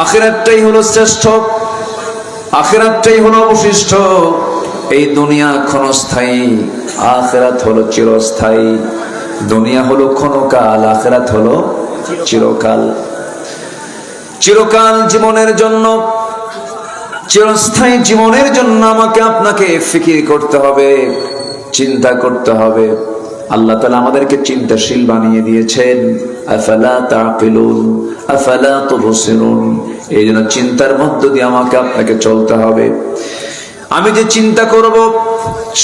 আখিরাতটাই হলো শ্রেষ্ঠ, আখিরাতটাই হলো অবশিষ্ট। এই দুনিয়া ক্ষণস্থায়ী, আখিরাত হলো চিরস্থায়ী। দুনিয়া হলো ক্ষণকাল, আখিরাত হলো চিরকাল। চিরকাল জীবনের জন্য, চিরস্থায়ী জীবনের জন্য আমাকে আপনাকে ফিকির করতে হবে, চিন্তা করতে হবে। আল্লাহ তাআলা আমাদেরকে চিন্তাশীল বানিয়ে দিয়েছেন। আফালা তাকিলুন আফালা তুবসিরুন। এই জন্য চিন্তার মধ্য দিয়ে আমাকে আপনাকে চলতে হবে। আমি যে চিন্তা করব,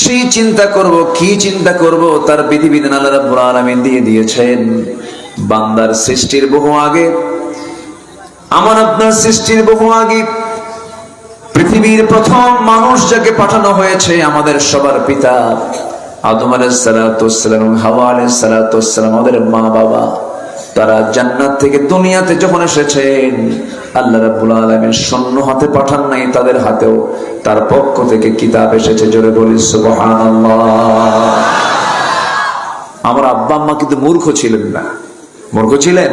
সেই চিন্তা করব, কি চিন্তা করব তার বিধিবিধান আল্লাহ রাব্বুল আলামিন দিয়ে দিয়েছেন। বান্দার সৃষ্টির বহু আগে, আমার আপনার সৃষ্টির বহু আগে পৃথিবীর প্রথম মানুষ যাকে পাঠানো হয়েছে, আমাদের সবার পিতা আদম আলাইহিস সালাতু ওয়াস সালাম, হাওয়া আলাইহিস সালাতু ওয়াস সালাম, আমাদের মা বাবা, তারা জান্নাত থেকে দুনিয়াতে যখন এসেছেন, আল্লাহ রাব্বুল আলামিন শূন্য হাতে পাঠান নাই, তাদের হাতেও তার পক্ষ থেকে কিতাব এসেছে। জোরে বলি সুবহানাল্লাহ। আমার আব্বা আম্মা কিন্তু মূর্খ ছিলেন না। মূর্খ ছিলেন?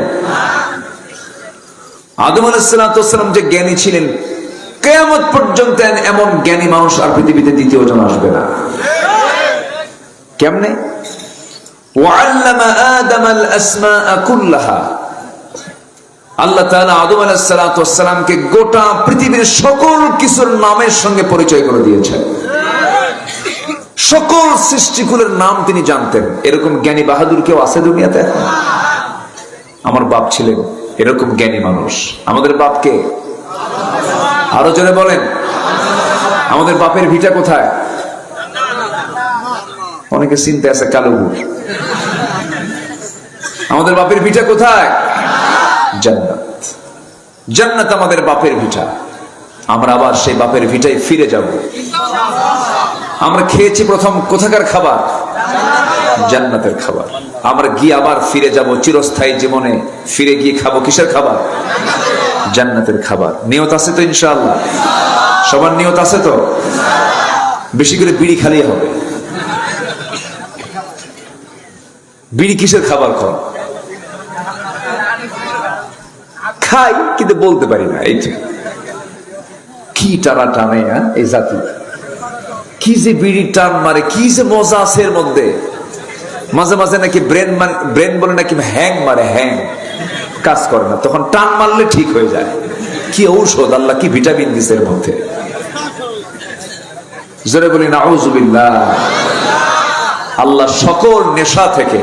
আদম আলাইহিস সালাতু ওয়াস সালাম যে জ্ঞানী ছিলেন, কিয়ামত পর্যন্ত এমন জ্ঞানী মানুষ আর পৃথিবীতে দ্বিতীয় জন আসবে না। কেমনে? ওয়াল্লামা আদামাল আসমাআ কুল্লাহা। আল্লাহ তাআলা আদম আলাইহিস সালাতু ওয়াস সালামকে গোটা পৃথিবীর সকল কিছুর নামের সঙ্গে পরিচয় করে দিয়েছেন। সকল সৃষ্টিকুলের নাম তিনি জানতেন। এরকম জ্ঞানী বাহাদুর কেউ আছে দুনিয়াতে? আমার বাপ ছিলেন এরকম জ্ঞানী মানুষ। আমাদের বাপকে আরো জোরে বলেন। আমাদের বাপের ভিটা কোথায়? অনেকে চিন্তা আছে কালুপুর। আমাদের বাপের ভিটা কোথায়? জান্নাত। জান্নাত আমাদের বাপের ভিটা। আমরা আবার সেই বাপের ভিটায় ফিরে যাব। আমরা খেয়েছি প্রথম কোথাকার খাবার? জান্নাতের খাবার। আমরা গিয়ে আবার ফিরে যাব চিরস্থায়ী জীবনে। ফিরে গিয়ে খাবো কিসের খাবার? জান্নাতের খাবার। নিয়ত আছে তো ইনশাআল্লাহ? সবার নিয়ত আছে তো? বেশি করে বিড়ি খালি হবে। বিড়ি কিসের খাবার? খাই কিন্তু বলতে পারি না। এই কি টানা টানে এই জাতি, কি যে বিড়ি টান মারে, কি যে মজা আছে এর মধ্যে। মাঝে মাঝে নাকি ব্রেন বলে নাকি হ্যাং মারে, হ্যাং কাজ করে না, তখন টান মারলে ঠিক হয়ে যায়। কি ঔষধ, আল্লাহ কি ভিটামিন দিছে এর মধ্যে। জোরে বলি নাউযুবিল্লাহ। আল্লাহ সকল নেশা থেকে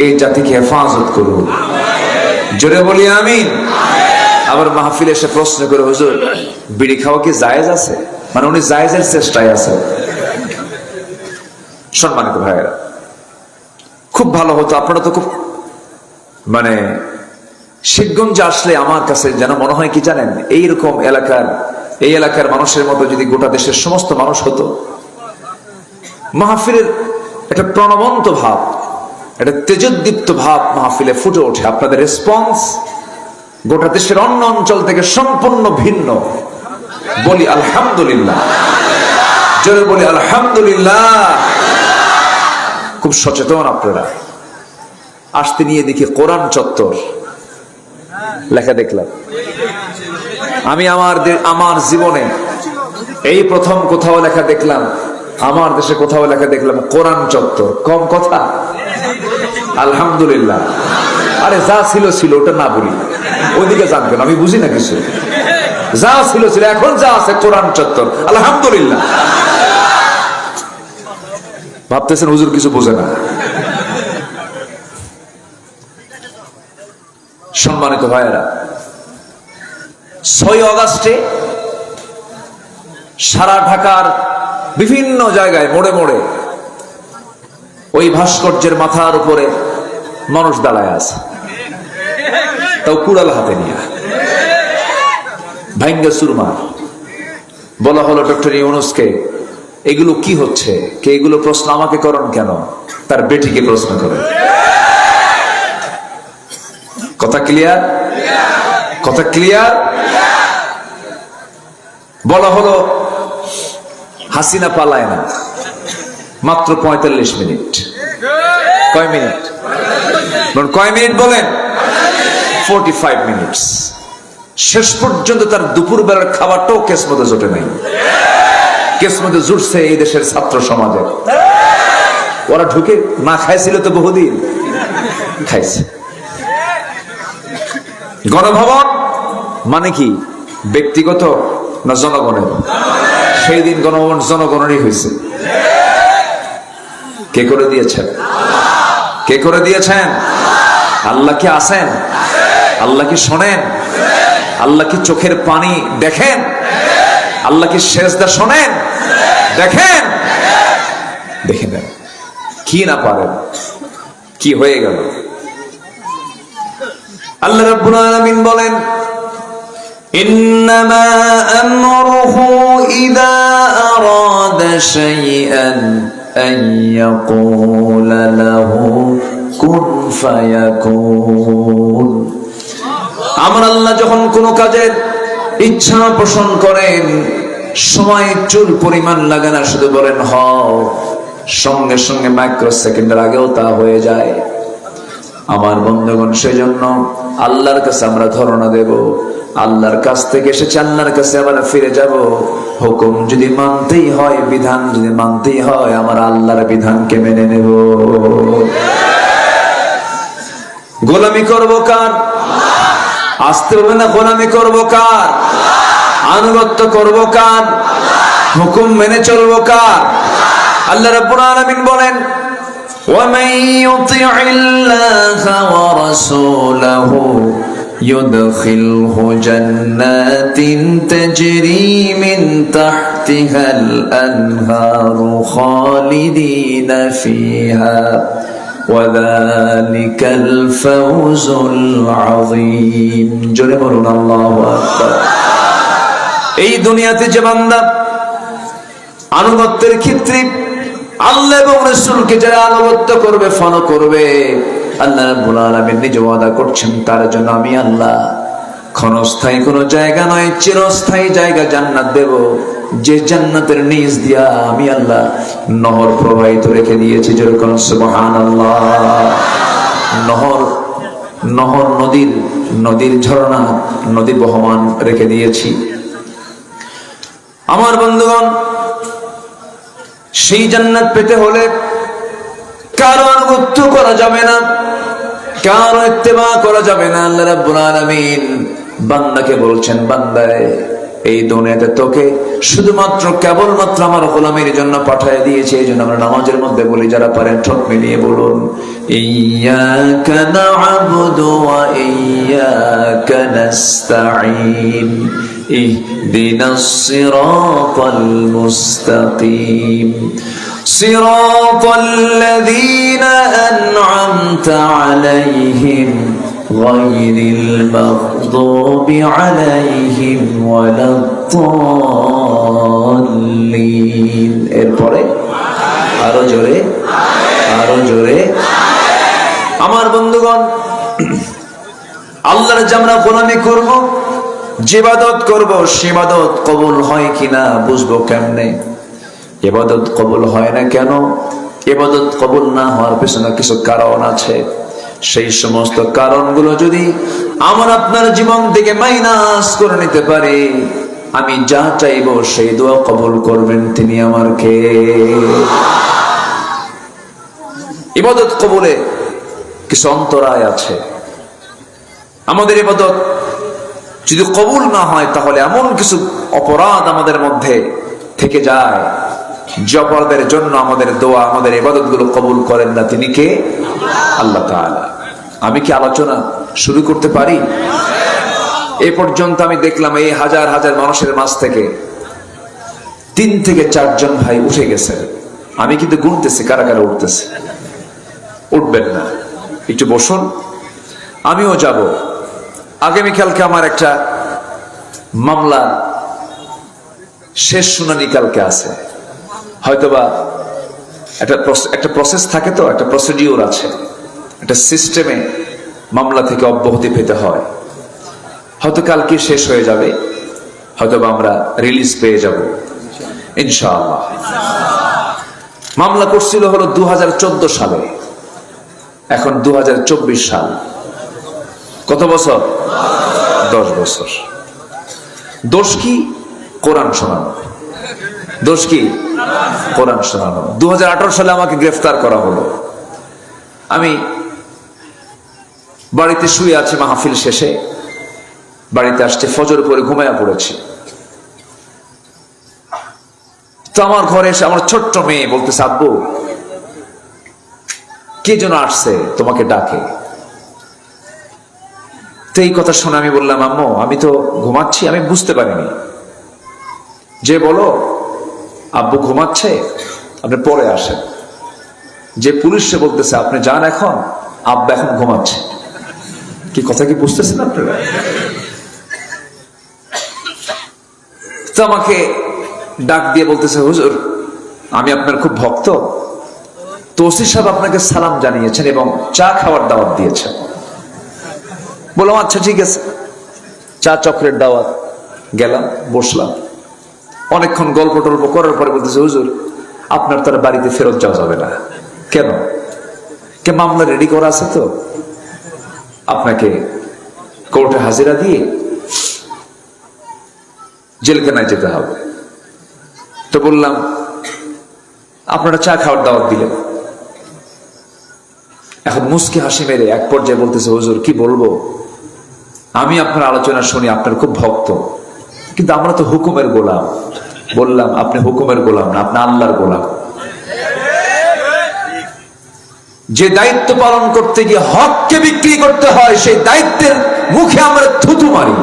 এই জাতিকে হেফাজত করুন। জোরে বলি আমিন। আবার মাহফিলে এসে প্রশ্ন করে, হুজুর বিড়ি খাওয়া কি জায়েজ আছে? মানে উনি জায়েজের চেষ্টায় আছে। সম্মানিত ভাইয়েরা, খুব ভালো হতো আপনারা তো খুব মানে শিবগঞ্জে আসলে আমার কাছে যেন মনে হয় কি জানেন, এইরকম এই এলাকার মানুষের মতো যদি গোটা দেশের সমস্ত মানুষ হতো, মাহফিলের একটা প্রাণবন্ত ভাব, একটা তেজোদ্দীপ্ত ভাব মাহফিলে ফুটে ওঠে। আপনাদের রেসপন্স গোটা দেশের অন্য অঞ্চল থেকে সম্পূর্ণ ভিন্ন। বলি আলহামদুলিল্লাহ। জোরে বলি আলহামদুলিল্লাহ। খুব সচেতন আপনারা। আসতে নিয়ে দেখি কোরআন চত্বর লেখা দেখলাম। আমি আমার জীবনে এই প্রথম কোথাও লেখা দেখলাম, আমার দেশে কোথাও লেখা দেখলাম কোরআন চত্বর। কম কথা? আলহামদুলিল্লাহ। আরে যা ছিল ছিল, ওটা না বলি, ওইদিকে জানবেন, আমি বুঝি না কিছু। যা ছিল ছিল, এখন যা আছে কোরআন চত্বর। আলহামদুলিল্লাহ। ভাবতেছেন হুজুর কিছু বোঝে না। সম্মানিত ভাইয়েরা, 6 আগস্টে সারা ঢাকার বিভিন্ন জায়গায় মোড়ে মোড়ে ওই ভাস্কর্যের মাথার উপরে মানুষ দাঁড়ায় আছে, তাও কুড়াল হাতে নিয়ে, ভাঙ্গা সুরমার। বলা হলো ডক্টর ইউনূসকে, এগুলো কি হচ্ছে? কে এগুলো প্রশ্ন আমাকে করেন কেন? তার বেটিকে প্রশ্ন করেন। কথা ক্লিয়ার? কথা ক্লিয়ার? বলা হলো হাসিনা পালায় না, মাত্র 45 মিনিট। কয় মিনিট? কয় মিনিট বলেন? 45 মিনিটস। শেষ পর্যন্ত তার দুপুর বেলার খাবারটাও কেসমতে জোটে নাই। কেসমতে জুটছে এই দেশের ছাত্র সমাজে। ওরা ঢুকে না খাইছিল তো বহুদিন, খাইছে। গণভবন মানে কি ব্যক্তিগত না জনগণের? সেই দিন গণভবন জনগণেরই হয়েছে। কে করে দিয়েছেন? কে করে দিয়েছেন? আল্লাহ কি আছেন? আল্লাহ কি শোনেন? আল্লাহ কি চোখের পানি দেখেন? আল্লাহ কি সেজদা শোনেন? দেখেন? দেখে নেন। কি না পারেন? কি হয়ে গেল? আল্লাহ রাব্বুল আলামিন বলেন, ইন্নামা আমরুহু ইযা আরাদা শাইআন আন ইয়াকুলা লাহু কুন ফায়াকুন। আমার আল্লাহ যখন কোনো কাজের ইচ্ছা পোষণ করেন, সময় চুল পরিমাণ লাগে না, শুধু বলেন হও, সঙ্গে সঙ্গে মাইক্রো সেকেন্ডের আগেও তা হয়ে যায়। আমার বন্ধুগণ, সেজন্য আল্লাহর কাছে আমরা ধারণা দেব, আল্লাহর কাছ থেকে এসেছে, আল্লাহর কাছে আবার ফিরে যাব। হুকুম যদি মানতেই হয়, বিধান যদি মানতেই হয়, আমার আল্লাহর বিধানকে মেনে নেব। গোলামি করব কার? আসতে হবে না। গোলামি করব কার? আনুগত্য করব কার? হুকুম মেনে চলব কার? আল্লাহ রাব্বুল আলামিন বলেন, وَمَن يُطِعِ اللَّهَ وَرَسُولَهُ يُدْخِلْهُ جَنَّاتٍ تَجْرِي مِن تَحْتِهَا الْأَنْهَارُ خَالِدِينَ فِيهَا وَذَلِكَ الْفَوْزُ الْعَظِيمُ। জোরে বলুন আল্লাহু আকবার। এই দুনিয়াতে যে বান্দা আনুগত্যের ক্ষেত্রে আল্লাহ এবং রাসূলকে যারা আনুগত্য করবে, ফলো করবে, আল্লাহ রাব্বুল আলামিন নিজে ওয়াদা করছেন তার জন্য আমি আল্লাহ ক্ষণস্থায়ী কোনো জায়গা নয়, চিরস্থায়ী জায়গা জান্নাত দেব। যে জান্নাতের নিচ দিয়া আমি আল্লাহ নহর প্রবাহিত রেখে দিয়েছি। যেরকম সুবহানাল্লাহ। নহর নদীর ঝর্ণা, নদী বহমান রেখে দিয়েছি। আমার বন্ধুগণ, সেই জান্নাত পেতে হলে কারো আনুগত্য করা যাবে না, কারো ইত্তেবা করা যাবে না। আল্লাহ রাব্বুল আলামিন বান্দাকে বলছেন, বান্দারে এই দুনিয়াতে তোকে শুধুমাত্র কেবলমাত্র আমার গোলামির জন্য পাঠিয়ে দিয়েছি। এই জন্য আমরা নামাজের মধ্যে বলি, যারা পারেন ঠোঁট মিলিয়ে বলুন, ইয়্যাকা না'বুদু ওয়া ইয়্যাকা নাস্তাঈন ইহদিনাস সিরাতাল মুস্তাকিম সিরাতাল্লাযীনা আন'আমতা আলাইহিম গায়রিল মাগদুবি আলাইহিম ওয়ালাদ-দাল্লিন। এরপরে আরো জোরে, আরো জোরে। আমার বন্ধুগণ, আল্লাহর যে আমরা গোলামি করব, যে ইবাদত করব, সে ইবাদত কবুল হয় কিনা বুঝবো কেমনে? ইবাদত কবুল হয় না কেন? ইবাদত কবুল না হওয়ার পেছনে কিছু কারণ আছে। সেই সমস্ত কারণগুলো যদি আমার আপনার জীবন থেকে মাইনাস করে নিতে পারি, আমি যা চাইবো সেই দোয়া কবুল করবেন তিনি আমার কে? ইবাদত কবুলে কিছু অন্তরায় আছে। আমাদের ইবাদত যদি কবুল না হয়, তাহলে এমন কিছু অপরাধ আমাদের মধ্যে থেকে যায়, যে অপরাধের জন্য আমাদের দোয়া, আমাদের ইবাদত গুলো কবুল করেন না তিনি কে? আল্লাহ তাআলা। আমি কি আলোচনা শুরু করতে পারি? এ পর্যন্ত আমি দেখলাম এই হাজার হাজার মানুষের মাঝ থেকে 3 থেকে 4 জন ভাই উঠে গেছেন। আমি কিন্তু গুনতেছি কারা কারা উঠতেছে। উঠবেন না, একটু বসুন, আমিও যাব। আগামীকালকে আমার একটা মামলার শেষ শুনানি কালকে আছে। হয়তোবা একটা প্রসেস থাকে, তো একটা প্রসিডিউর আছে, একটা সিস্টেমে মামলা থেকে অব্যাহতি পেতে হয়। হয়তো কালকে শেষ হয়ে যাবে, হয়তোবা আমরা রিলিজ পেয়ে যাব ইনশাআল্লাহ। মামলা করছিল হলো 2014 সালে। এখন 2024 সাল, কত বছর? 10 বছর। দোষ কি? কোরআন শোনানো। দোষ কি? কোরআন শোনানো। 2018 সালে আমাকে গ্রেফতার করা হলো। আমি বাড়িতে শুয়ে আছি, মাহফিল শেষে বাড়িতে আসছে, ফজর পরে ঘুমায়া পড়েছি। তো আমার ঘরে এসে আমার ছোট্ট মেয়ে বলতেছে, আব্বু কে যেন আসছে, তোমাকে ডাকে। তো এই কথা শুনে আমি বললাম, আম্মু আমি তো ঘুমাচ্ছি, আমি বুঝতে পারিনি। যে বলো আব্বু ঘুমাচ্ছে, আপনি পরে আসেন। যে পুলিশে বলতেছে, আপনি যান এখন, আব্বা এখন ঘুমাচ্ছে। কি কথা কি বুঝতেছেন আপনারা? তো আমাকে ডাক দিয়ে বলতেছে, হুজুর আমি আপনার খুব ভক্ত, তো ওসি সাহেব আপনাকে সালাম জানিয়েছেন এবং চা খাওয়ার দাওয়াত দিয়েছেন। বললাম আচ্ছা ঠিক আছে, চা চক্রের দাওয়াত। গেলাম, বসলাম, অনেকক্ষণ গল্প টল্প করার পরে বলতেছে, হুজুর আপনার তার বাড়িতে ফেরত যাওয়া যাবে না। কেন? কে মামলা রেডি করা আছে, তো আপনাকে কোর্টে হাজিরা দিয়ে জেলখানায় যেতে হবে। তো বললাম, আপনারা চা খাওয়ার দাওয়াত দিলেন। এখন মুস্কি হাসি মেরে এক পর্যায়ে বলতেছে, হুজুর কি বলবো, আমি আপনার আলোচনা শুনি, আপনার খুব ভক্ত, কিন্তু আমরা তো হুকুমের গোলাম। বললাম, আপনি হুকুমের গোলাম না, আপনি আল্লাহর গোলাম। যে দায়িত্ব পালন করতে গিয়ে হককে বিক্রি করতে হয়, সেই দায়িত্বের মুখে আমরা থুতু মারি।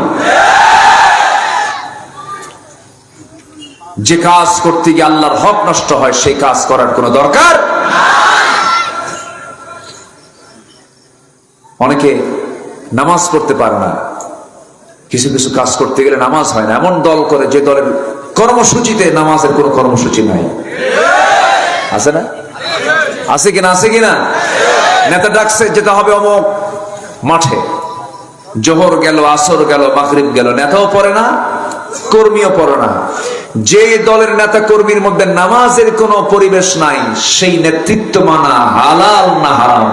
যে কাজ করতে গিয়ে আল্লাহর হক নষ্ট হয়, সেই কাজ করার কোনো দরকার। অনেকে নামাজ পড়তে পারে না, কিছু কিছু কাজ করতে গেলে নামাজ হয় না, এমন দল করে যে দলের কর্মসূচিতে নামাজের কোনো কর্মসূচি নাই। আছে না? আছে কিনা? আছে কিনা? নেতা ডাকছে যেতে হবে অমুক মাঠে, জোহর গেল, আসর গেল, মাগরিব গেল, নেতাও পড়ে না, কর্মীও পড়ে না। যে দলের নেতা কর্মীর মধ্যে নামাজের কোনো পরিবেশ নাই, সেই নেতৃত্ব মানা হালাল না হারাম?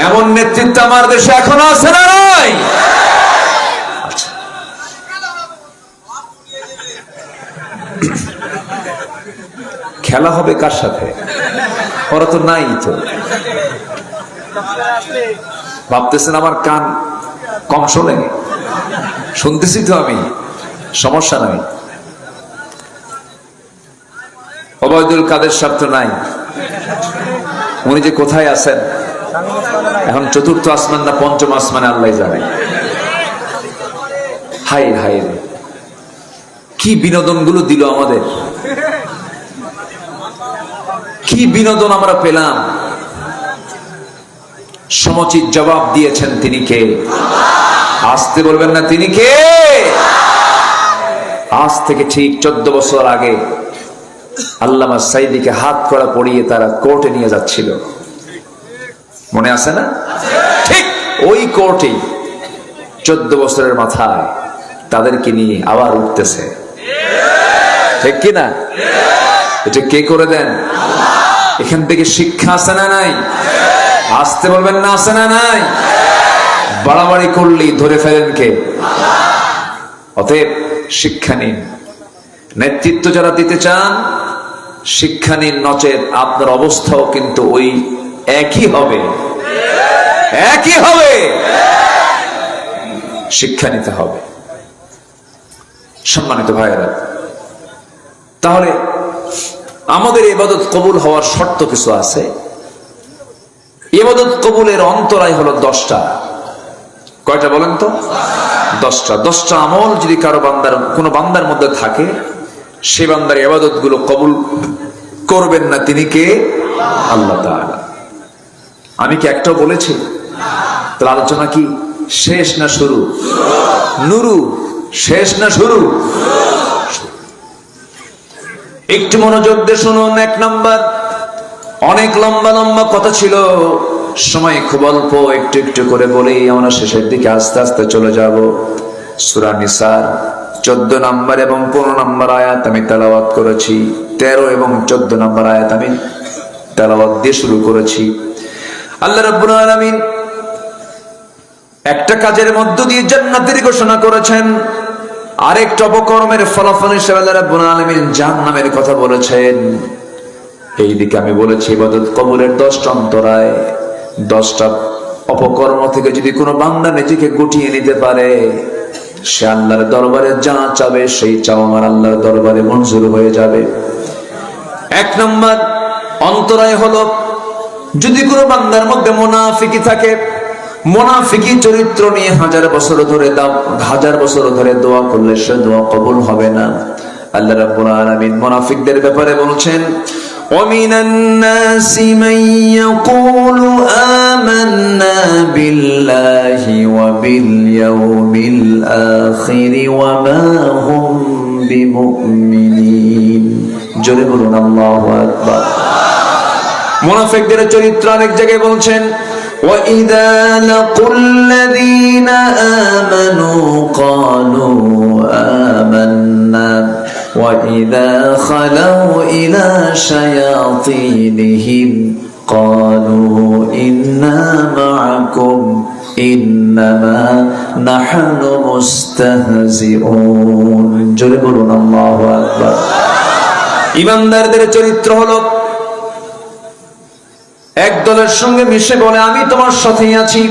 এমন নেতৃত্ব আমার দেশে এখনো আছে না নাই? খেলা হবে কার সাথে? ওরা তো নাই। তো ভাবতেছেন আমার কান কম শোনে? শুনতেছি তো আমি, সমস্যা নাই। ওবায়দুল কাদের সাহেব তো নাই, উনি যে কোথায় আছেন এখন, চতুর্থ আসমান না পঞ্চম আসমানে আল্লাহ জানে। হাই হাই রে, কি বিনোদন গুলো দিল আমাদের, কি বিনোদন আমরা পেলাম। সমুচিত জবাব দিয়েছেন তিনি কে? আসতে বলবেন না, তিনি কে? আজ থেকে ঠিক 14 বছর আগে আল্লামা সাইদিকে হাত করা পড়িয়ে তারা কোর্টে নিয়ে যাচ্ছিল, মনে আছে না? ঠিক ওই কোর্টে 14 বছরের মাথায় তাদেরকে নিয়ে আবার উঠতেছে, ঠিক কিনা? এটা কে করে দেন? এখান থেকে শিক্ষা আছে না নাই? আসতে বলবেন না, আছে না নাই? বাড়াবাড়ি করলেই ধরে ফেলেন কে? অতএব শিক্ষা নিন। নেতৃত্ব যারা দিতে চান শিক্ষা নিন, নচেত আপনার অবস্থাও কিন্তু ওই একই হবে, একই হবে। শিক্ষা নিতে হবে। সম্মানিত ভাইয়েরা, তাহলে আমাদের ইবাদত কবুল হওয়ার শর্ত কিছু আছে। ইবাদত কবুলের অন্তরায় হলো 10টা। কয়টা বলেন তো? 10টা। 10টা আমল যদি কারো বান্দার, কোনো বান্দার মধ্যে থাকে, সে বান্দার ইবাদত গুলো কবুল করবেন না তিনি কে? আল্লাহ তাআলা। আমি কি একটাও বলেছি? তাহলে আলোচনা কি শেষ না শুরু? নুরু। শেষ না শুরু? একটু মনোযোগ দিয়ে শুনুন। 1 নাম্বার, অনেক লম্বা লম্বা কথা ছিল, সময় খুব অল্প, একটু একটু করে বলেই আমরা শেষের দিকে আস্তে আস্তে চলে যাব। সূরা নিসার 14 নম্বর এবং 15 নম্বর আয়াত আমি তেলাওয়াত করেছি। 13 এবং 14 নম্বর আয়াত আমি তেলাওয়াত দিয়ে শুরু করেছি। আল্লাহ রাব্বুল আলামিন একটা কাজের মধ্য দিয়ে জান্নাতের ঘোষণা করেছেন, আরেকটা অপকর্মের ফলাফল হিসেবে আল্লাহ রাব্বুল আলামিন জাহান্নামের কথা বলেছেন। এইদিকে আমি বলেছি ইবাদত কবুলের 10টা অন্তরায়, 10টা অপকর্ম থেকে যদি কোনো বান্দা নিজেকে গুটিয়ে নিতে পারে, সে আল্লাহর দরবারে যা চাবে সেই চাও আমার আল্লাহর দরবারে মঞ্জুর হয়ে যাবে। 1 নম্বর অন্তরায় হলো, যদি কোনো বান্দার মধ্যে মুনাফিকি থাকে, মুনাফিকি চরিত্র নিয়ে হাজার বছর ধরে দোয়া করলে সে দোয়া কবুল হবে না। আল্লাহ রাব্বুল আলামিন মুনাফিকদের ব্যাপারে বলছেন, وَمِنَ النَّاسِ مَن يَقُولُ آمَنَّا بِاللَّهِ وَبِالْيَوْمِ الْآخِرِ وَمَا هُمْ بِمُؤْمِنِينَ। জোরে বলুন আল্লাহু আকবার। মুনাফিকদের চরিত্র আরেক জায়গায় বলছেন, وَإِذَا لَقُوا الَّذِينَ آمَنُوا قَالُوا آمَنَّا وَإِذَا خَلَوْا إِلَى شَيَاطِينِهِمْ قَالُوا إِنَّا مَعَكُمْ إِنَّمَا نَحْنُ مُسْتَهْزِئُونَ। জোরে বলুন আল্লাহু আকবার। ঈমানদারদের চরিত্র হলো, এক দলের সঙ্গে মিশে বলে আমি তোমার সাথেই আছি,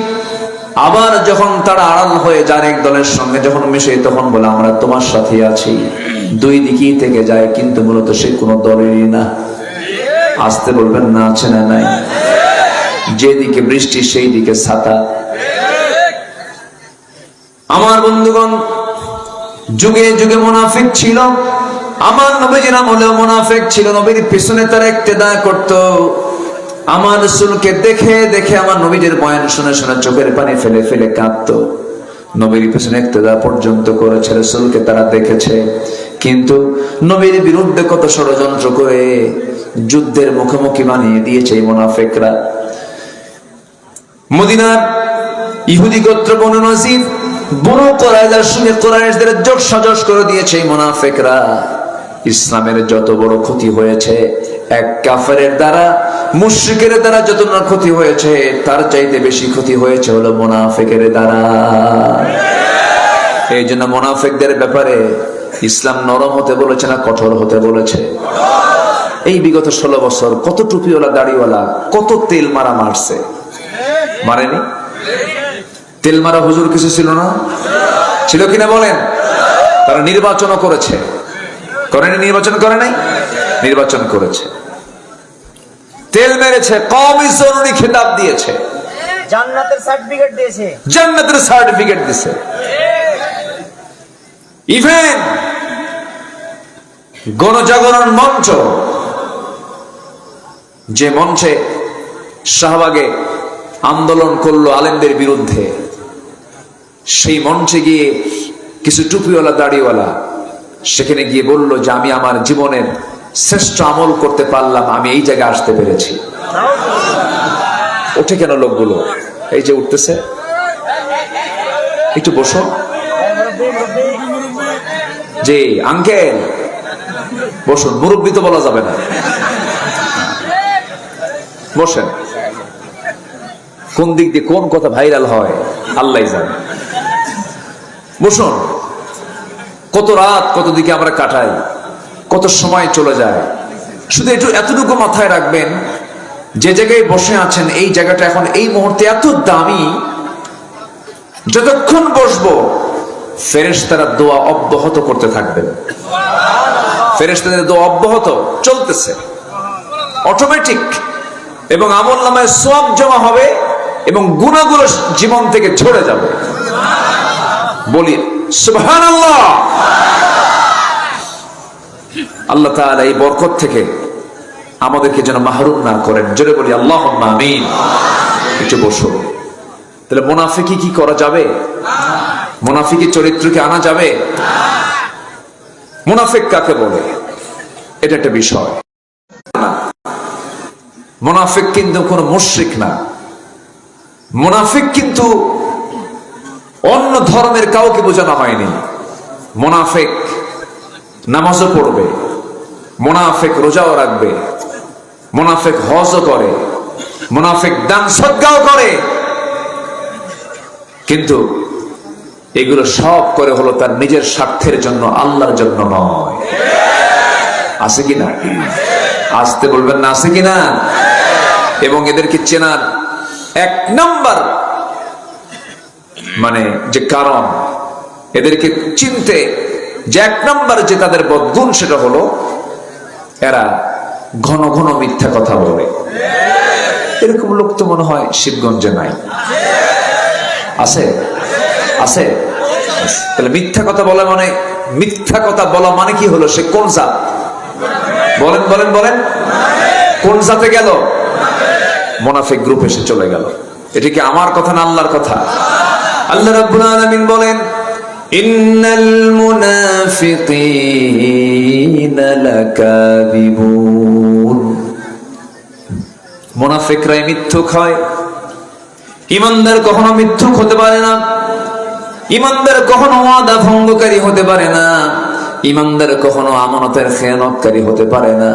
আবার যখন তারা আড়াল হয়ে যার এক দলের সঙ্গে যখন মিশে তখন বলে আমরা তোমার সাথেই আছি। দুই দিকেই থেকে যায়, কিন্তু মূলত সে কোনো দলেরই না। আসতে বলবেন না, আছে না নাই? যেদিকে বৃষ্টি সেই দিকে ছাতা। আমার বন্ধুগণ, যুগে যুগে মুনাফিক ছিল, আমার নবীজির আমলেও মুনাফিক ছিল। নবীর পিছনে তারা ইক্তেদা করত, আমার রাসূলকে দেখে দেখে আমার নবীজির বয়ান শুনে শুনে চোখের পানি ফেলে ফেলে কাঁদতো। নবীর পিছনে ইক্তেদা পর্যন্ত করেছে, রাসূলকে তারা দেখেছে, কিন্তু নবীর বিরুদ্ধে কত ষড়যন্ত্র করে যুদ্ধের মুখোমুখি বানিয়ে দিয়েছে এই মুনাফিকরা। মদিনার ইহুদি গোত্র বনু নজির, বনু কুরাইজার সঙ্গে কুরাইশদের জোট সাজস করে দিয়েছে এই মুনাফিকরা। ইসলামের যত বড় ক্ষতি হয়েছে এক কাফেরের দ্বারা, মুশরিকের দ্বারা যত না ক্ষতি হয়েছে, তার চাইতে বেশি ক্ষতি হয়েছে হলো মুনাফিকের দ্বারা। এই জন্য মুনাফিকদের ব্যাপারে ইসলাম নরম হতে বলেছে না কঠোর হতে বলেছে? এই বিগত 16 বছর কত টুপিওয়ালা দাড়িওয়ালা কত তেল মারা মারছে, মারেনি? তেল মারা হুজুর কিছু ছিল না? ছিল কিনা বলেন? তারা নির্বাচনও করেছে, করেনি? নির্বাচন করে নাই? নির্বাচন করেছে, তেল মেরেছে, কওমি জরুরি খেতাব দিয়েছে, জান্নাতের সার্টিফিকেট দিয়েছে, জান্নাতের সার্টিফিকেট দিয়েছে। ইভেন গণজাগরণ মঞ্চ, যে মঞ্চে শাহবাগে আন্দোলন করলো আলেমদের বিরুদ্ধে, সেই মঞ্চে গিয়ে কিছু টুপিওয়ালা দাড়িওয়ালা সেখানে গিয়ে বলল যে আমি আমার জীবনের শ্রেষ্ঠ আমল করতে পারলাম, আমি এই জায়গায় আসতে পেরেছি। ওঠে কেন লোকগুলো? এই যে উঠতেছে, একটু বসো। জি আঙ্কেল বসুন, মুরব্বী তো বলা যাবে না, বসেন। কোন দিক দিয়ে কোন কথা ভাইরাল হয় আল্লাহই জানে। বসুন। কত রাত কত দিকে আমরা কাটাই, কত সময় চলে যায়। শুধু এতটুকু মাথায় রাখবেন, যে জায়গায় বসে আছেন এই জায়গাটা এখন এই মুহূর্তে এত দামি, যতক্ষণ বসবো ফেরেশতারা দোয়া অব্যাহত করতে থাকবেন। ফেরেশতাদের দোয়া অব্যাহত চলতেছে, অটোমেটিক, এবং আমলনামায় সওয়াব জমা হবে এবং গুনাহগুলো জীবন থেকে ঝরে যাবে। বলি সুবহানাল্লাহ। আল্লাহ তাআলা এই বরকত থেকে আমাদেরকে যেন মাহরুম না করেন। জোরে বলি আল্লাহুম্মা আমিন। একটু বসো। তাহলে মুনাফিকি কি করা যাবে? মুনাফিকি চরিত্রকে আনা যাবে? মুনাফিক কাকে বলে এটা একটা বিষয় না। মুনাফিক কিন্তু কোনো মুশরিক না। মুনাফিক কিন্তু অন্য ধর্মের কাউকে বোঝানো হয়নি। মুনাফিক নামাজও পড়বে, মুনাফিক রোজাও রাখবে, মুনাফিক হজও করে, মুনাফিক দান সদকাও করে, কিন্তু এগুলো সব করে হলো তার নিজের স্বার্থের জন্য, আল্লাহর জন্য নয়। আছে কিনা? আসতে বলবেন না, আছে কিনা? এবং এদেরকে চেনার এক নাম্বার মানে যে কারণ, এদেরকে চিনতে যে এক নাম্বার যে তাদের বদগুণ, সেটা হলো এরা ঘন ঘন মিথ্যা কথা বলে। এরকম লোক তো মনে হয় শিবগঞ্জে নাই। আছে? আছে? তাহলে মিথ্যা কথা বলা মানে, মিথ্যা কথা বলা মানে কি হলো? সে কোন জাত? বলেন বলেন বলেন, কোন জাতে গেল? মুনাফিক গ্রুপ এসে চলে গেল। এটা কি আমার কথা না আল্লাহর কথা? আল্লাহ রাব্বুল আলামিন বলেন, ইন্নাল মুনাফিকিনা লাকাযিবুন। মুনাফিকরাই মিথ্যুক হয়। ঈমানদার কখনো মিথ্যুক হতে পারে না। ঈমানদার কখনো ওয়াদা ভঙ্গকারী হতে পারে না। ঈমানদার কখনো আমানতের খেয়ানতকারী হতে পারে না।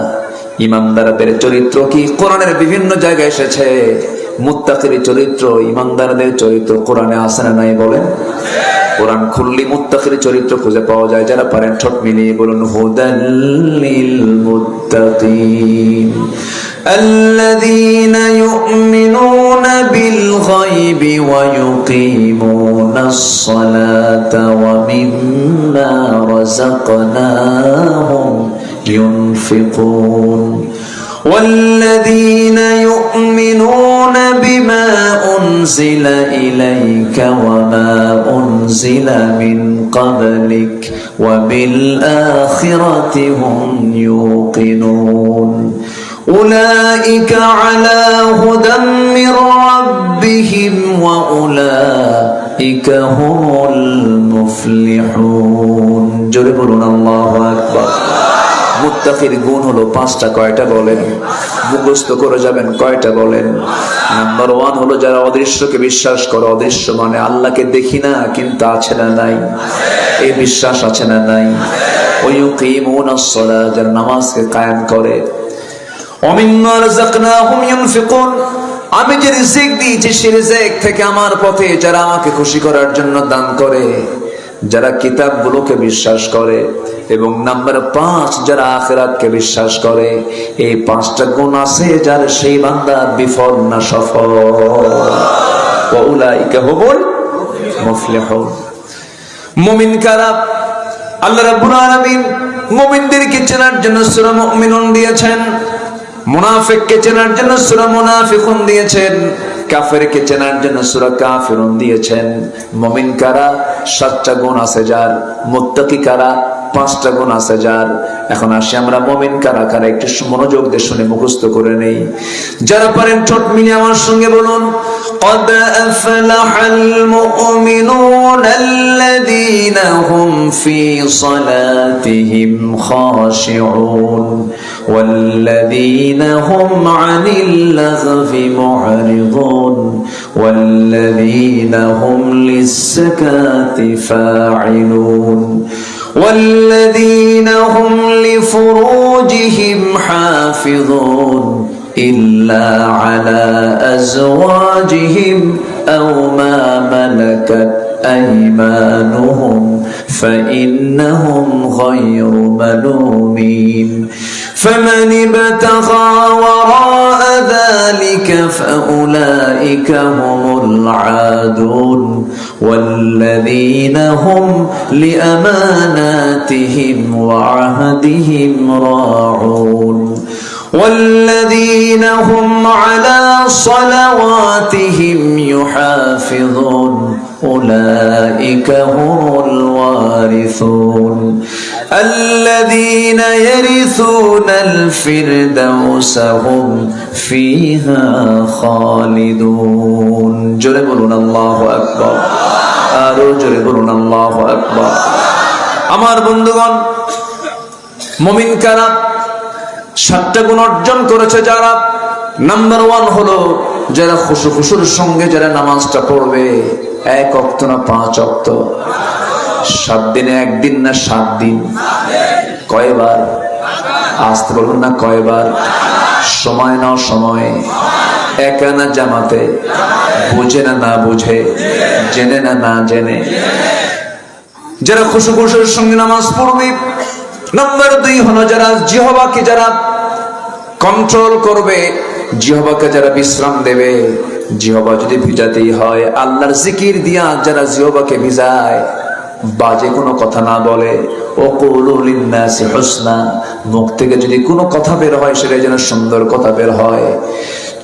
ঈমানদারদের চরিত্র কি? কোরআনের বিভিন্ন জায়গায় এসেছে। মুত্তাকির চরিত্র, ঈমানদারদের চরিত্র কোরআনে আছে না নাই বলেন? কোরআন খুললি মুত্তাকির চরিত্র খুঁজে পাওয়া যায়। যারা পারেন ঠোঁট মিলিয়ে বলুন, হুদাল্লিল মুত্তাকিন الذين يؤمنون بالغيب ويقيمون الصلاة ومما رزقناهم ينفقون والذين يؤمنون بما أنزل إليك وما أنزل من قبلك وبالآخرة هم يوقنون أولئك على هدى من ربهم وأولئك هم المفلحون জোরে বলুন আল্লাহু আকবার। মুত্তাকির গুণ হলো পাঁচটা। কয়টা বলেন? মুখস্থ করে যাবেন। কয়টা বলেন? নাম্বার 1 হলো যারা অদৃশ্যকে বিশ্বাস করে। অদৃশ্য মানে আল্লাহকে দেখি না কিন্তু আছে না নাই, এই বিশ্বাস আছে না নাই। ওয়ায়ুকিমুনাস সালাত, যারা নামাজকে কায়েম করে। ওমিম্মা রাযাকনাহুম ইউনফিকুন, আমি যে রিজিক দিয়েছি সেই রিজিক থেকে আমার পথে যারা আমাকে খুশি করার জন্য দান করে, যারা কিতাবগুলোকে বিশ্বাস করে। এবং নাম্বার 5, যারা আখিরাতকে বিশ্বাস করে। এই 5টা গুণ আছে যার, সেই বান্দা বিফল না সফল। ওয়া উলাইকা হুমুল মুফলিহুন। মুমিন কারা? আল্লাহ রাব্বুল আলামিন মুমিনদেরকে চেনার জন্য সূরা মুমিনুন দিয়েছেন, মুনাফিককে চেনার জন্য সূরা মুনাফিকুন দিয়েছেন, কাফেরকে চেনার জন্য সূরা কাফিরুন দিয়েছেন। মুমিন কারা? 7টা গুণ আছে যার। মুত্তাকি কারা? 5টা গুণ আছে যার। এখন আসি আমরা মুমিন কারা কারা, একটু মনোযোগ দিয়ে শুনে মুখস্থ করে নেই। যারা পারেন ঠোঁট মিলিয়ে আমার সঙ্গে বলুন, قد أفلح المؤمنون الذين هم في صلاتهم خاشعون والذين هم عن اللغو معرضون والذين هم للزكاة فاعلون والذين هم لفروجهم حافظون إلا على أزواجهم أو ما ملكت أيمانهم فإنهم غير ملومين فمن ابتغى وراء ذلك فأولئك هم العادون والذين هم لأماناتهم وعهدهم راعون والذين هم على صلواتهم يحافظون أولئك هم الوارثون الذين يرثون الفردوس هم فيها خالدون جرب الله أكبر আরো জোরে বলুন আল্লাহু আকবার। আমার বন্ধুগণ, মুমিন কারা? 7টা গুণ অর্জন করেছে যারা। নাম্বার 1 হলো যারা খুশুর সঙ্গে যারা নামাজটা পড়বে। 1 ওয়াক্ত না 5 ওয়াক্ত? 7 দিনে 1 দিন না 7 দিন? কয়বার? আসতে বলুন না, কয়বার? সময় নাও সময়ে। একা না জামাতে, বুঝে না না বুঝে, জেনে না না জেনে। যারা খুশু খুশুর সঙ্গে নামাজ পড়বে। নাম্বার 2 হলো যারা জিহ্বাকে যারা কন্ট্রোল করবে, জিহ্বাকে যারা বিশ্রাম দেবে। জিহ্বা যদি ভিজাতেই হয় আল্লাহর জিকির দিয়া যারা জিহ্বাকে ভিজায়, বাজে কোনো কথা না বলে, ওয়াকুলু লিন্নাসি হুসনা, মুখ থেকে যদি কোনো কথা বের হয় সেটা যেন সুন্দর কথা বের হয়।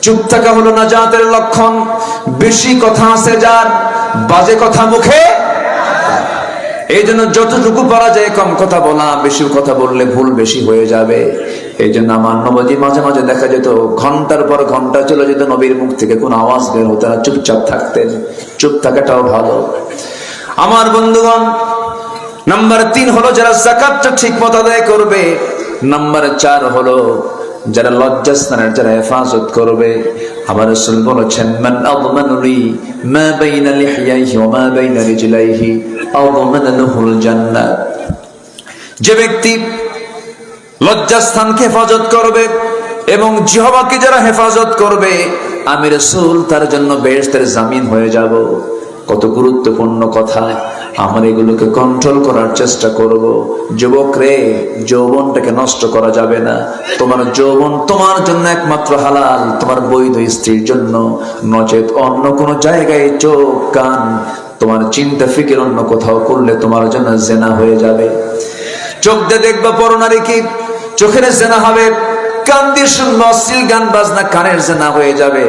চুপ থাকা হলো নাজাতের লক্ষণ। বেশি কথা আছে যার, বাজে কথা মুখে, এই জন্য যতটুকু পারা যায় কম কথা বলা, বেশি কথা বললে ভুল বেশি হয়ে যাবে। এই জন্য আমার নবী মাঝে মাঝে দেখা যেত ঘন্টার পর ঘন্টা চলে যেত, নবীর মুখ থেকে কোনো আওয়াজ বের হতো না, চুপচাপ থাকতেন। চুপ থাকাটাও ভালো আমার বন্ধুগণ। নাম্বার 3 হলো যারা যাকাতটা ঠিক মতো আদায় করবে। নাম্বার 4 হলো যারা লজ্জাস্থানের যারা হেফাজত করবে। আমার রাসূল বলেছেন, মান আযমানু লি মা বাইনা লিহইয়াইহি ওয়া মা বাইনা রিজলাইহি আযমানা লাহুল জান্নাহ। যে ব্যক্তি লজ্জাস্থানকে হেফাজত করবে এবং জিহ্বাকে যারা হেফাজত করবে, আমি রাসূল তার জন্য বেহেশতের জামিন হয়ে যাব। কত গুরুত্বপূর্ণ কথা। আমরা এগুলোকে কন্ট্রোল করার চেষ্টা করব। যুবক রে, যৌবনটাকে নষ্ট করা যাবে না। তোমার যৌবন তোমার জন্য একমাত্র হালাল তোমার বৈধ স্ত্রীর জন্য, নচেত অন্য কোনো জায়গায় চোখ কান তোমার চিন্তা ফিকির অন্য কোথাও করলে তোমার জন্য জেনা হয়ে যাবে। চোখ দিয়ে দেখবা পরনারী কি, চোখের জেনা হবে। কান দিয়ে শুনবা অশ্লীল গান বাজনা, কানের জেনা হয়ে যাবে।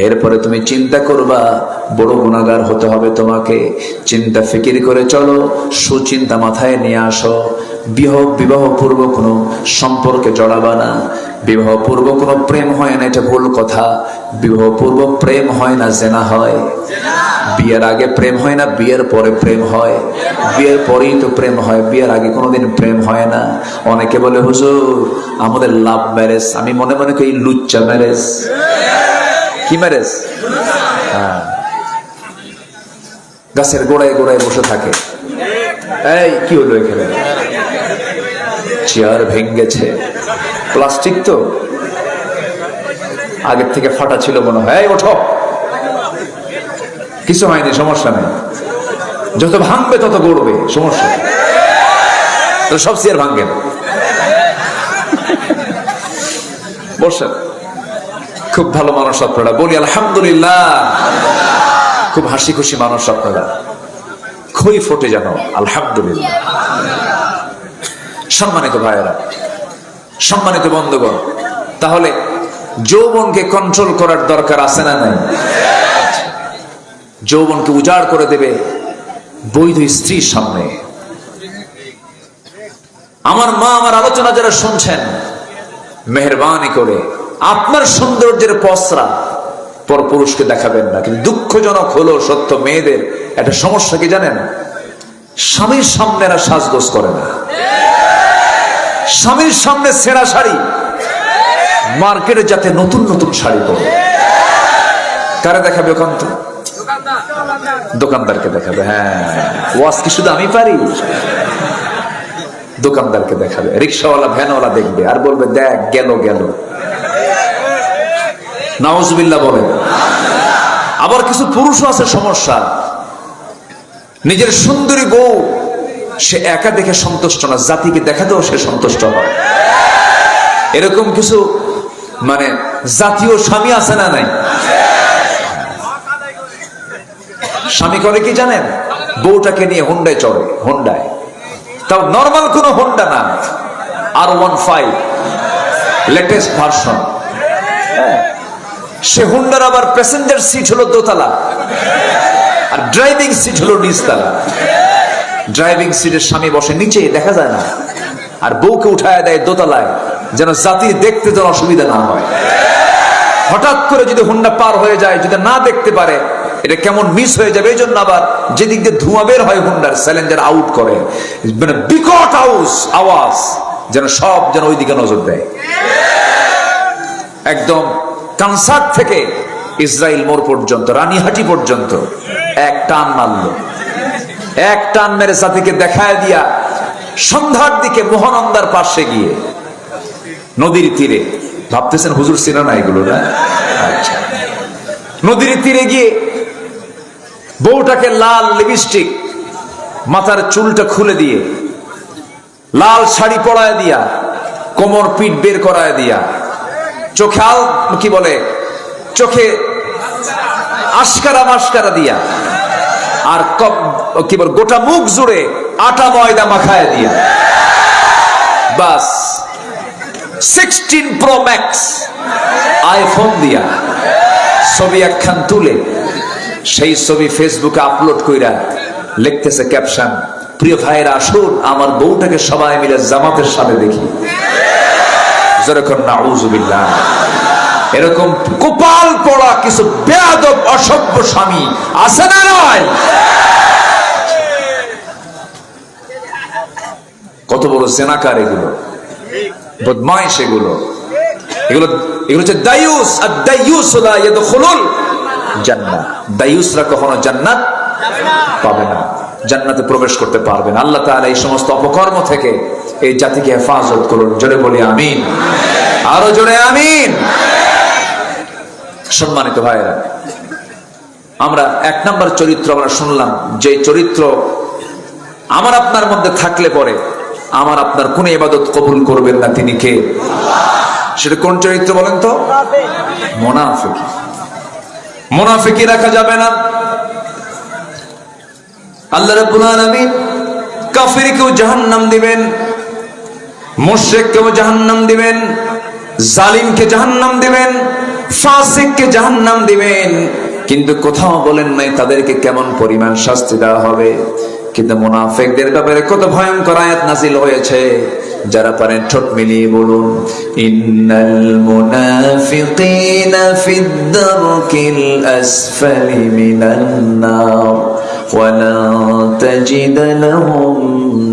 এরপরে তুমি চিন্তা করবা, বড় গুনাহগার হতে হবে তোমাকে। চিন্তা ফিকির করে চলো, সুচিন্তা মাথায় নিয়ে আসো। বিবাহ পূর্ব কোনো সম্পর্কে জড়াবা না। বিবাহ পূর্ব কোনো প্রেম হয় না, এটা ভুল কথা। বিবাহ পূর্ব প্রেম হয় না, জেনা হয়। বিয়ের আগে প্রেম হয় না, বিয়ের পরে প্রেম হয়। বিয়ের পরেই তো প্রেম হয়, বিয়ের আগে কোনোদিন প্রেম হয় না। অনেকে বলে হুজুর আমাদের লাভ ম্যারেজ। আমি মনে মনে করি লুচ্চা ম্যারেজ। কি ম্যারেজ? হ্যাঁ, গাছের গোড়ায় গোড়ায় বসে থাকে। এই কি হলো এখানে? চেয়ার ভেঙেছে, প্লাস্টিক তো আগের থেকে ফাটা ছিল মনে হয়। এই ওঠো, কিছু হয়নি, সমস্যা নেই। যত ভাঙবে তত গড়বে, সমস্যা তো সব চেয়ার ভাঙবেন। বসেন। খুব ভালো মানুষ আপনারা, বলি আলহামদুলিল্লাহ। খুব হাসি খুশি মানুষ আপনারা, খই ফোটে যেন, আলহামদুলিল্লাহ। সম্মানিত ভাইয়েরা, সম্মানিত বন্ধুগণ, তাহলে যৌবনকে কন্ট্রোল করার দরকার আছে না নাই? যৌবনকে উজাড় করে দেবে বৈধ স্ত্রীর সামনে। আমার মা, আমার আলোচনা যারা শুনছেন, মেহেরবানি করে আপনার সৌন্দর্যের পসরা পর পুরুষকে দেখাবেন না। কিন্তু দুঃখজনক হলো সত্য, মেয়েদের একটা সমস্যা কি জানেন? স্বামীর সামনে এরা সাজগোজ করে না। স্বামীর সামনে ছেঁড়া শাড়ি, মার্কেটে যাতে নতুন নতুন শাড়ি পরে। কারে দেখাবে? ওখান তো দোকানদারকে দেখাবে। হ্যাঁ, ওয়াজ কি শুধু আমি পারি? দোকানদারকে দেখাবে, রিক্সাওয়ালা ভ্যানওয়ালা দেখবে আর বলবে দেখ গেল গেল। নাউজুবিল্লাহ বলেন। আবার কিছু পুরুষও আছে সমস্যা, নিজের সুন্দরী বউ সে একা দেখে সন্তুষ্ট না, জাতিকে দেখাতেও সে সন্তুষ্ট হয়। এরকম কিছু মানে জাতীয় স্বামী আছে না নাই? স্বামী করে কি জানেন? বউটাকে নিয়ে হোন্ডায় চড়ে, হোন্ডায়, তাও নর্মাল কোন হোন্ডা না, R15 লেটেস্ট ভার্সন। সে হোন্ডার আবার প্যাসেঞ্জার সিট হলো দোতলা আর ড্রাইভিং সিট হলো নিচতলা। ড্রাইভিং সিটের স্বামী বসে নিচে, দেখা যায় না, আর বউকে উঠায় দেয় দোতলায়, যেন জাতির দেখতে যেন অসুবিধা না হয়। হঠাৎ করে যদি হোন্ডা পার হয়ে যায়, যদি না দেখতে পারে, এটা কেমন মিস হয়ে যাবে। এই জন্য আবার যেদিক দিয়ে ধোঁয়া বের হয় হোন্ডার, স্যালেঞ্জার আউট করে, মানে বিকট আওয়াজ, যেন সব যেন ওইদিকে নজর দেয়। একদম কানসার থেকে ইসরায়েল মোড় পর্যন্ত, রানীহাটি পর্যন্ত এক টান মারল। এক টান মেরে জাতিকে দেখায় দিয়া সন্ধ্যার দিকে মহানন্দার পাশে গিয়ে নদীর তীরে ভাবতেছেন হুজুর ছিল না এগুলো, না? আচ্ছা, নদীর তীরে গিয়ে বউটাকে লাল লিপস্টিক, মাথার চুলটা খুলে দিয়ে, লাল শাড়ি পরায় দিয়া, কোমর পিঠ বের করায় দিয়া, চোখে কি বলে, চোখে আশকারা মাস্কারা দিয়া, আর কি বল গোটা মুখ জুড়ে আটা ময়দা মাখায় দিয়া, বাস 16 Pro Max আইফোন দিয়া ছবি একখান তুলে সেই ছবি ফেসবুকে আপলোড কইরা লিখতেছে ক্যাপশন, প্রিয় ভাইরা আসুন আমার বউটাকে সবাই মিলে জামাতের সাথে দেখি। যেরকম নাউজুবিল্লাহ। এরকম কপাল পড়া কিছু বেয়াদব অসভ্য স্বামী আছে না নয়? কত বড় জেনাকার এগুলো, বদমাইশ এগুলো, এগুলো হচ্ছে দায়ুস। আর দায়ুস লা ইয়াদখুলুল জান্নাহ। দায়ুসরা কখনো জান্নাত পাবে না, জান্নাতে প্রবেশ করতে পারবে না। আল্লাহ তাআলা এই সমস্ত অপকর্ম থেকে এই জাতিকে হেফাজত করুন। জোরে বলি আমিন, আরো জোরে আমিন। সম্মানিত ভাইরা, আমরা এক নাম্বার চরিত্র আমরা শুনলাম, যে চরিত্র আমার আপনার মধ্যে থাকলে পরে আমার আপনার কোন ইবাদত কবুল করবেন না, তিনি কে? সেটা কোন চরিত্র বলেন তো? মুনাফিকি। মুনাফিকি রাখা যাবে না। আল্লাহ রাব্বুল আলামিন কাফিরকেও জাহান্নাম দিবেন, মুশরিককেও জাহান্নাম দিবেন, জালিমকে জাহান্নাম দিবেন, ফাসিককে জাহান্নাম দিবেন, কিন্তু কোথাও বলেন নাই তাদেরকে কেমন পরিমাণ শাস্তি দেওয়া হবে। কিন্তু মুনাফিকদের ব্যাপারে কত ভয়ঙ্কর আয়াত নাযিল হয়েছে, যারা পারেন ঠোঁট মিলিয়ে বলুন, ইন্নাল মুনাফিকিনা ফিদ দারকিল আসফালি মিনান নার ওয়া লা তাজিদ লাহুম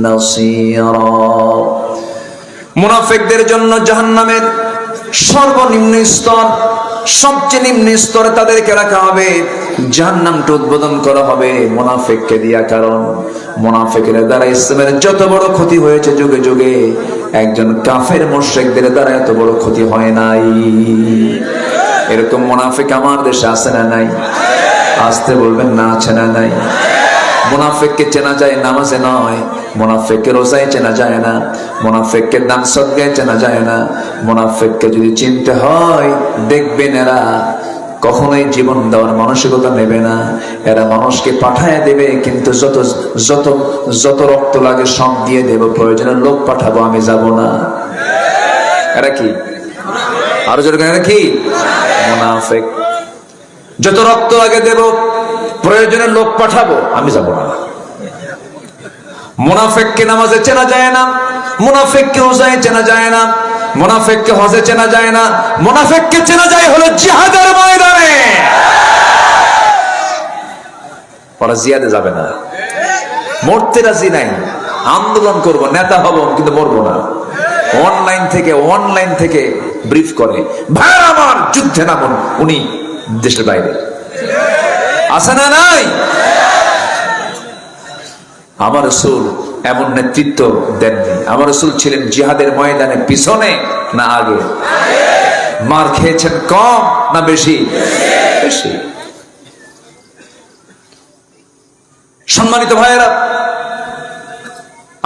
নাসীরা। মুনাফিকদের জন্য জাহান্নামের সর্বনিম্ন স্তর, সবচেয়ে নিম্ন স্তরে তাদেরকে রাখা হবে, জাহান্নামটা উদ্বোধন করা হবে মুনাফিককে দিয়া। কারণ মুনাফিকের দ্বারা ইসলামের যত বড় ক্ষতি হয়েছে যুগে যুগে, একজন কাফের মুশরিকদের দ্বারা এত বড় ক্ষতি হয় নাই। এরকম মুনাফিক আমার দেশে আছে না নাই? আসতে বলবেন না, আছে না নাই? মুনাফিককে চেনা যায় নামাজে নয়, মুনাফিককে রোজায় চেনা যায় না, মুনাফিককে দান সদকায় চেনা যায় না। মুনাফিককে যদি চিনতে হয়, দেখবেন এরা কখনোই জীবন দেওয়ার মানসিকতা নেবে না। এরা মানুষকে পাঠায় দেবে, কিন্তু যত যত যত রক্ত লাগে সব দিয়ে দেব, প্রয়োজনে লোক পাঠাবো, আমি যাব না। এরা কি? আরো জোরে এরা কি? মুনাফিক। যত রক্ত লাগে দেব, প্রয়োজনে লোক পাঠাবো, আমি যাব না। মুনাফিককে নামাজে চেনা যায় না, মুনাফিককে রোজায় চেনা যায় না, মুনাফিককে হজে চেনা যায় না, মুনাফিককে চেনা যায় হলো জিহাদের ময়দানে। ওরা জিহাদে যাবে না, মরতে রাজি নাই, আন্দোলন করব, নেতা হব, কিন্তু মরবো না। অনলাইন থেকে ব্রিফ করে, ভাই আমার যুদ্ধে নামুন, উনি দেশের বাইরে। আছে না নাই? আমার রাসূল এমন নেতৃত্ব দেননি। আমার রাসূল ছিলেন জিহাদের ময়দানে পিছনে না আগে? মার খেয়েছেন কম না বেশি? বেশি। সম্মানিত ভাইয়েরা,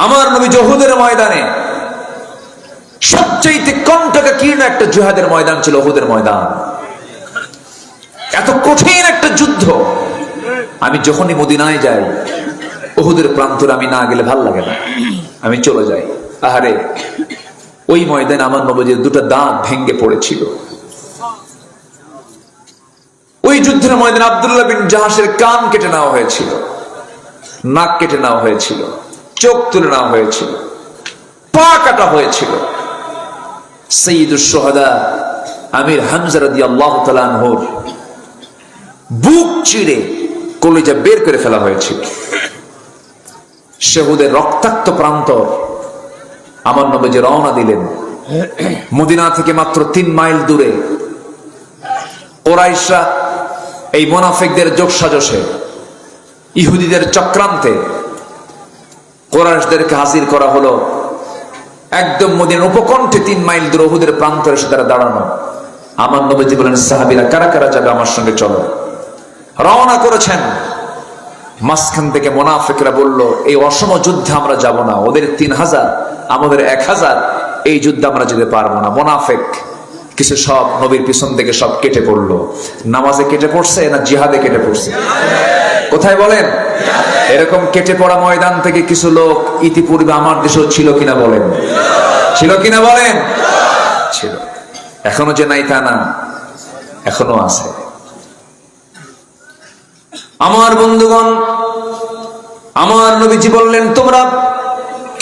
আমার নবী উহুদের ময়দানে সবচেয়ে কণ্ঠকাকীর্ণ একটা জিহাদের ময়দান ছিল উহুদের ময়দান। এত কঠিন একটা যুদ্ধ। আমি যখনই মদিনায় যাই, উহুদের প্রান্তরে আমি না গেলে ভাল লাগে না, আমি চলে যাই। আহারে, ওই ময়দানে আমার নবীর দুটো দাঁত ভেঙে পড়েছিল। ওই যুদ্ধের ময়দানে আব্দুল্লাহ বিন জাহাসের কান কেটে নেওয়া হয়েছিল, নাক কেটে নেওয়া হয়েছিল, চোখ তুলে নেওয়া হয়েছিল, পা কাটা হয়েছিল। সাইয়্যিদুশ শুহাদা আমির হামজা রাদিয়াল্লাহু তাআলা আনহুর বুক চিরে কলিজা বের করে ফেলা হয়েছিল। উহুদের রক্তাক্ত প্রান্তর আমার নবীজি রওনা দিলেন। মদিনা থেকে মাত্র 3 মাইল দূরে কুরাইশরা এই মুনাফিকদের যোগসাজশে, ইহুদিদের চক্রান্তে কুরাইশদেরকে হাজির করা হলো একদম মদিনার উপকণ্ঠে 3 মাইল দূর উহুদের প্রান্তরে এসে তারা দাঁড়ানো। আমার নবীজি বলেন, সাহাবীরা কারা কারা যাবে আমার সঙ্গে, চলো। রওনা করেছেন। মাঝখান থেকে মুনাফিকরা বলল, এই অসম যুদ্ধে আমরা যাব না, ওদের 3000 আমাদের 1000, এই যুদ্ধে আমরা যেতে পারবো না। মুনাফিক কিছু সব নবীর পিছন থেকে সব কেটে পড়লো। নামাজে কেটে পড়ছে না জিহাদে কেটে পড়ছে? কোথায় বলেন? এরকম কেটে পড়া ময়দান থেকে কিছু লোক ইতিপূর্বে আমার দেশেও ছিল কিনা বলেন? ছিল কিনা বলেন? ছিল। এখনো যে নাই তা না, এখনো আছে। আমার বন্ধুগণ, আমার নবীজি বললেন, তোমরা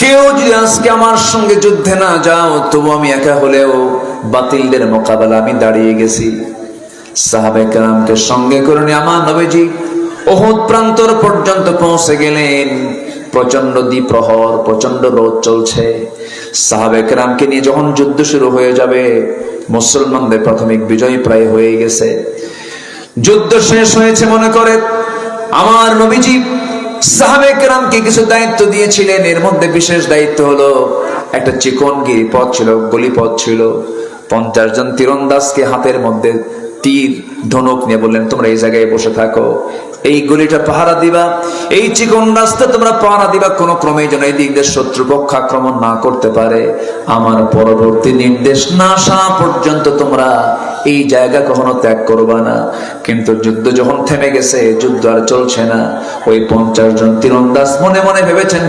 কেউ যদি আজকে আমার সঙ্গে যুদ্ধে না যাও, তবু আমি একা হলেও বাতিলদের মোকাবেলা আমি দাঁড়িয়ে গেছি। সাহাবায়ে কেরামকে সঙ্গে করে নিয়ে আমার নবীজি উহুদ প্রান্তর পর্যন্ত পৌঁছে গেলেন। প্রচন্ড দ্বিপ্রহর, প্রচন্ড রোদ চলছে। সাহাবায়ে কেরামকে নিয়ে যখন যুদ্ধ শুরু হয়ে যাবে, মুসলমানদের প্রাথমিক বিজয় প্রায় হয়ে গেছে, যুদ্ধ শেষ হয়েছে মনে করে আমার নবীজি সাহাবায়ে কেরামকে কিছু দায়িত্ব দিয়েছিলেন। এর মধ্যে বিশেষ দায়িত্ব হলো, একটা চিকন গিরিপথ ছিল, গলিপথ ছিল। 50 জন তীরন্দাজকে হাতের মধ্যে তীর ধনুক নিয়ে বললেন, তোমরা এই জায়গায় বসে থাকো, এই গলিটা পাহারা দিবা, এই চিকন রাস্তা তোমরা পাহারা দিবা, কোনো ক্রমে যেন এই দিক দিয়ে শত্রুপক্ষ আক্রমণ না করতে পারে। আমার পরবর্তী নির্দেশ না আসা পর্যন্ত তোমরা এই জায়গা কখনো ত্যাগ করবা না। কিন্তু যুদ্ধ যখন থেমে গেছে, যুদ্ধ আর চলছে না, ওই 50 জন তীরন্দাজ মনে মনে ভেবেছেন